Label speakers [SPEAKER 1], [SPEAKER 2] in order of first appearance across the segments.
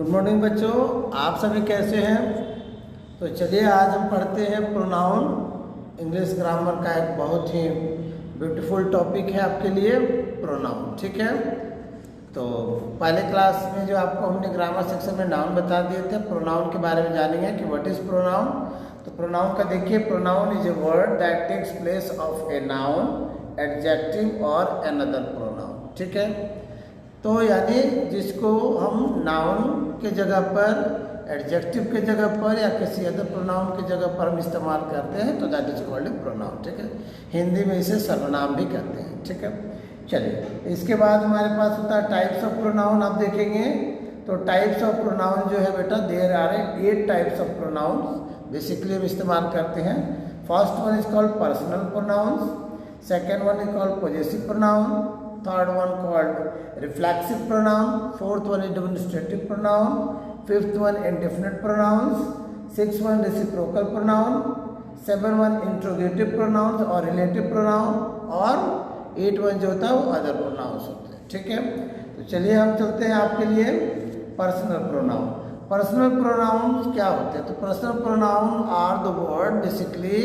[SPEAKER 1] Good morning बच्चों, आप सभी कैसे हैं। तो चलिए आज हम पढ़ते हैं प्रोनाउन। इंग्लिश ग्रामर का एक बहुत ही ब्यूटीफुल टॉपिक है आपके लिए प्रोनाउन। ठीक है, तो पहले क्लास में जो आपको हमने ग्रामर सेक्शन में नाउन बता दिए थे, प्रोनाउन के बारे में जानेंगे कि व्हाट इज प्रोनाउन। तो प्रोनाउन का देखिए, pronoun is a word that takes place of a noun, adjective और अनदर प्रोनाउन। ठीक है, तो यानी जिसको हम नाउन के जगह पर, एडजेक्टिव के जगह पर या किसी अदर प्रोनाउन के जगह पर हम इस्तेमाल करते हैं तो that is called a pronoun. ठीक है, हिंदी में इसे सर्वनाम भी कहते हैं। ठीक है, चलिए इसके बाद हमारे पास होता है टाइप्स ऑफ प्रोनाउन। आप देखेंगे तो टाइप्स ऑफ प्रोनाउन जो है बेटा, there are 8 types of pronoun basically हम इस्तेमाल करते हैं। First one is called personal pronouns, second one is called possessive pronoun, third one called reflexive pronoun, fourth one is demonstrative pronoun, fifth one indefinite pronouns, sixth one reciprocal pronoun, seven one interrogative pronouns और relative pronoun, और 8 one जो होता है वो other pronouns होते हैं। ठीक है, तो चलिए हम चलते हैं आपके लिए पर्सनल प्रोनाउन। पर्सनल प्रोनाउन क्या होते हैं? तो personal pronoun are the word basically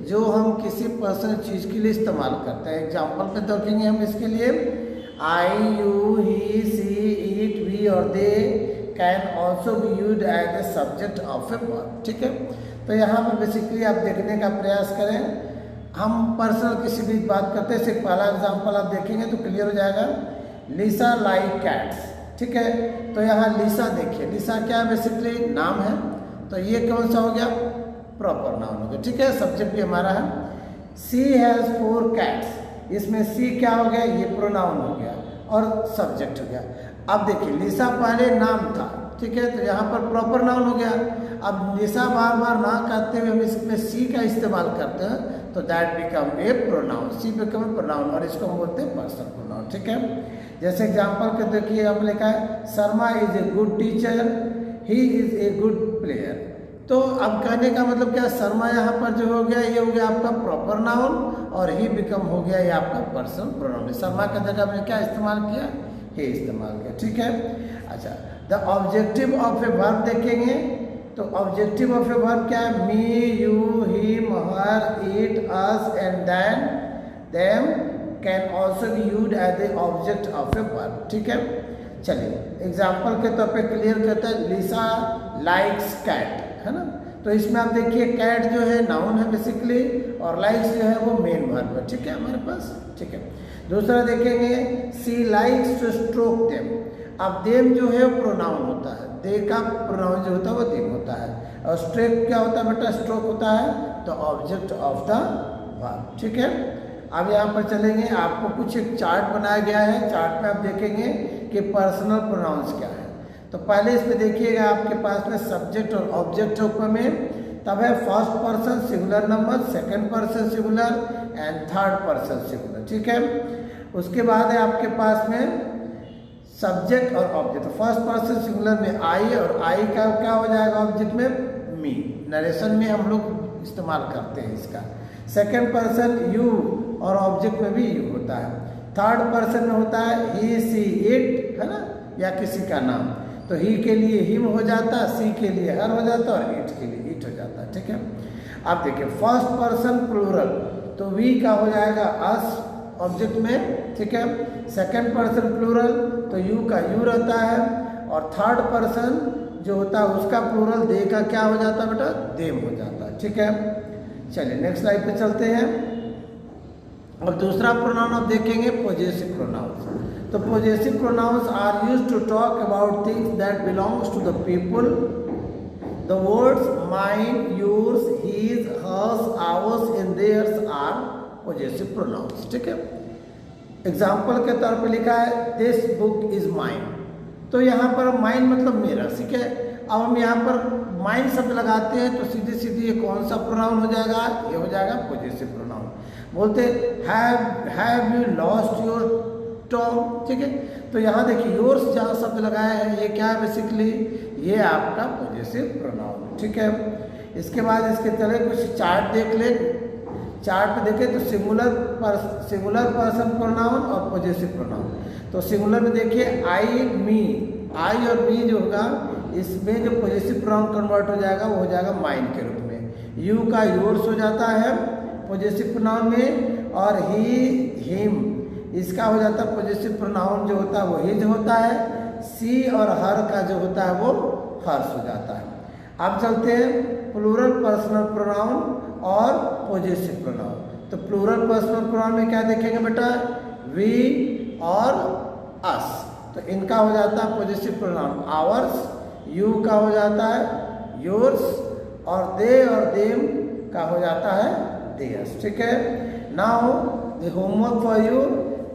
[SPEAKER 1] जो हम किसी पर्सनल चीज के लिए इस्तेमाल करते हैं। एग्जाम्पल पे देखेंगे हम इसके लिए, I, you, he, she, it, we और they can also be used as a subject of a word. ठीक है, तो यहाँ पे बेसिकली आप देखने का प्रयास करें। हम पर्सनल किसी भी बात करते हैं, सिर्फ पहला एग्जाम्पल आप देखेंगे तो क्लियर हो जाएगा। लिसा लाइक कैट्स। ठीक है, तो यहाँ लिसा देखिए, लिसा क्या बेसिकली नाम है, तो ये कौन सा हो गया? प्रॉपर नाउन हो गया। ठीक है, सब्जेक्ट भी हमारा है। सी हैज 4 कैट्स, इसमें सी क्या हो गया? ये प्रोनाउन हो गया और सब्जेक्ट हो गया। अब देखिए लिसा पहले नाम था, ठीक है, तो यहाँ पर प्रॉपर नाउन हो गया। अब लिसा बार बार ना कहते हुए हम इसमें सी का इस्तेमाल करते हैं तो that become a pronoun, she become a pronoun, और इसको हम बोलते हैं पर्सनल प्रोनाउन। ठीक है, जैसे एग्जाम्पल के देखिए हम लिखा है Sharma is a good teacher, he is a good player. तो अब कहने का मतलब क्या, शर्मा यहाँ पर जो हो गया ये हो गया आपका प्रॉपर नाउन और ही बिकम हो गया ये आपका पर्सनल प्रोनाउन। शर्मा की जगह हमने क्या इस्तेमाल किया? ही इस्तेमाल किया। ठीक है, अच्छा the objective of a verb देखेंगे तो ऑब्जेक्टिव ऑफ ए वर्ब क्या है? Me, you, him, her, it, us and then, them can also be used as an object of a verb. ठीक है, चलिए एग्जाम्पल के तौर पे क्लियर करता है, लिसा लाइक्स कैट, है ना। तो इसमें आप देखिए कैट जो है नाउन है बेसिकली और लाइक्स जो है वो मेन वर्ब है। ठीक है हमारे पास। ठीक है, दूसरा देखेंगे सी लाइक्स टू स्ट्रोक देम। अब देम जो है प्रोनाउन होता है, दे का प्रोनाउन जो होता है वो देम होता है, और स्ट्रोक क्या होता है बेटा? स्ट्रोक होता है तो ऑब्जेक्ट ऑफ द वर्ब। ठीक है, अब यहाँ पर चलेंगे, आपको कुछ एक चार्ट बनाया गया है। चार्ट में आप देखेंगे कि पर्सनल प्रोनाउंस क्या है। तो पहले इसमें देखिएगा आपके पास में सब्जेक्ट और ऑब्जेक्ट ऊपर में, तब है first person singular number, second person singular and third person singular. ठीक है, उसके बाद है आपके पास में सब्जेक्ट और ऑब्जेक्ट। तो फर्स्ट पर्सन सिंगुलर में आई, और आई का क्या हो जाएगा ऑब्जेक्ट में? मी। नरेशन में हम लोग इस्तेमाल करते हैं इसका। सेकंड पर्सन यू, और ऑब्जेक्ट में भी यू होता है। थर्ड पर्सन में होता है ही, सी, इट, है ना, या किसी का नाम। तो ही के लिए हिम हो जाता है, सी के लिए हर हो जाता है, और इट के लिए इट हो जाता है। ठीक है, अब देखिए फर्स्ट पर्सन प्लूरल, तो वी का हो जाएगा अस ऑब्जेक्ट में। ठीक है, सेकंड पर्सन प्लूरल तो यू का यू रहता है, और थर्ड पर्सन जो होता है उसका प्लूरल दे का क्या हो जाता है बेटा? देम हो जाता है। ठीक है, चलिए नेक्स्ट स्लाइड पे चलते हैं। और दूसरा प्रोनाउन आप देखेंगे पॉजेसिव प्रोनाउंस। तो possessive pronouns are used to talk about things that belongs to the people. The words mine, yours, his, hers, ours and theirs are possessive pronouns. ठीक है, एग्जाम्पल के तौर पे लिखा है दिस बुक इज माइन। तो यहाँ पर माइन मतलब मेरा। ठीक है, अब हम यहाँ पर माइन शब्द लगाते हैं तो सीधी सीधी ये कौन सा प्रोनाउन हो जाएगा? ये हो जाएगा पॉजेसिव प्रोनाउन। बोलते have you lost your Tom. ठीक है, तो यहाँ देखिए योर्स जहाँ शब्द लगाया है ये क्या है बेसिकली? ये आपका पॉजेसिव प्रोनाउन। ठीक है, इसके बाद इसके चले कुछ चार्ट देख ले। चार्ट पे देखें तो सिंगुलर पर्सन प्रोनाउन और पॉजेसिव प्रोनाउन। तो सिंगुलर में देखिए आई, मी, आई और मी जो होगा इसमें जो पॉजेसिव प्रोनाउन कन्वर्ट हो जाएगा वो हो जाएगा माइन के रूप में। यू का योर्स हो जाता है पॉजेसिव प्रोनाउन में, और ही हिम इसका हो जाता है पॉजेसिव प्रोनाउन जो होता है वो हिज होता है। सी और हर का जो होता है वो हर्स हो जाता है। अब चलते हैं प्लूरल पर्सनल प्रोनाउन और पॉजेसिव प्रोनाउन। तो प्लूरल पर्सनल प्रोनाउन में क्या देखेंगे बेटा, वी और अस, तो इनका हो जाता है पॉजेसिव प्रोनाउन आवर्स, यू का हो जाता है योर्स, और दे और देम का हो जाता है देयर्स। ठीक है। Now the homework for you,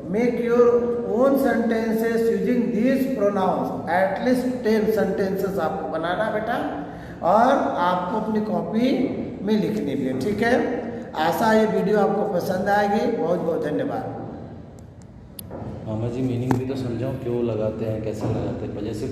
[SPEAKER 1] make your own sentences using these pronouns. At least 10 sentences आपको बनाना बेटा, और आपको अपनी कॉपी में लिखनी भी है। ठीक है। आशा ये वीडियो आपको पसंद आएगी। बहुत बहुत धन्यवाद।
[SPEAKER 2] मामा जी मीनिंग भी तो समझाओ, क्यों लगाते हैं, कैसे लगाते हैं, पॉजेसिव